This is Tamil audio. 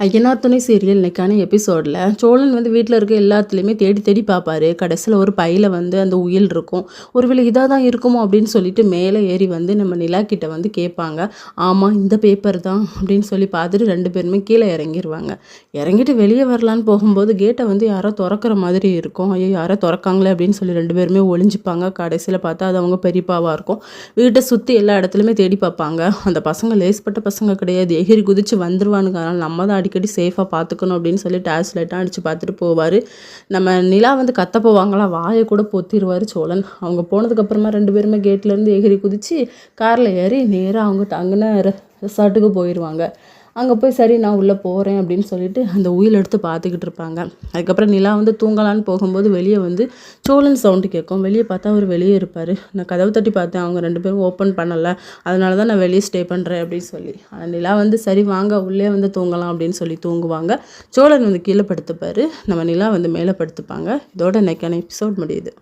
ஐயனார் துணை சீரியல் இன்னைக்கான எபிசோடில் சோழன் வந்து வீட்டில் இருக்க எல்லாத்துலேயுமே தேடி தேடி பார்ப்பாரு. கடைசியில் ஒரு பையில் வந்து அந்த உயில் இருக்கும். ஒருவேளை இதாக தான் இருக்குமோ அப்படின்னு சொல்லிட்டு மேலே ஏறி வந்து நம்ம நிலா கிட்ட வந்து கேட்பாங்க. ஆமாம், இந்த பேப்பர் தான் அப்படின்னு சொல்லி பார்த்துட்டு 2 பேருமே கீழே இறங்கிடுவாங்க. இறங்கிட்டு வெளியே வரலான்னு போகும்போது கேட்டை வந்து யாரோ திறக்கிற மாதிரி இருக்கும். ஐயோ, யாரோ திறக்காங்களே அப்படின்னு சொல்லி 2 பேருமே ஒளிஞ்சிப்பாங்க. கடைசியில் பார்த்தா அது அவங்க பெரியப்பாவாக இருக்கும். வீட்டை சுற்றி எல்லா இடத்துலையுமே தேடி பார்ப்பாங்க. அந்த பசங்க லேஸ்பட்ட பசங்க கிடையாது, எகிரி குதிச்சு வந்துருவானுங்க. அதனால் நம்ம தான் அடிக்கடி சேஃபாக பார்த்துக்கணும் அப்படின்னு சொல்லி டார்ச் லைட்டாக அடித்து பார்த்துட்டு போவார். நம்ம நிலா வந்து கத்த போவாங்களா, வாயை கூட பொத்திடுவார் சோழன். அவங்க போனதுக்கப்புறமா 2 பேருமே கேட்லேருந்து எகிரி குதித்து காரில் ஏறி நேராக அவங்க தங்கின ரெசார்ட்டுக்கு போயிடுவாங்க. அங்கே போய் சரி நான் உள்ளே போகிறேன் அப்படின்னு சொல்லிட்டு அந்த உயில் எடுத்து பார்த்துக்கிட்டு இருப்பாங்க. அதுக்கப்புறம் நிலா வந்து தூங்கலான்னு போகும்போது வெளியே வந்து சோழன் சவுண்டு கேட்கும். வெளியே பார்த்தா அவர் வெளியே இருப்பார். நான் கதவு தட்டி பார்த்தேன், அவங்க 2 பேரும் ஓப்பன் பண்ணலை, அதனால தான் நான் வெளியே ஸ்டே பண்ணுறேன் அப்படின்னு சொல்லி. நிலா வந்து சரி வாங்க உள்ளே வந்து தூங்கலாம் அப்படின்னு சொல்லி தூங்குவாங்க. சோழன் வந்து கீழே படுத்துப்பார், நம்ம நிலா வந்து மேலே படுத்துப்பாங்க. இதோட இன்னைக்கான எபிசோட் முடியுது.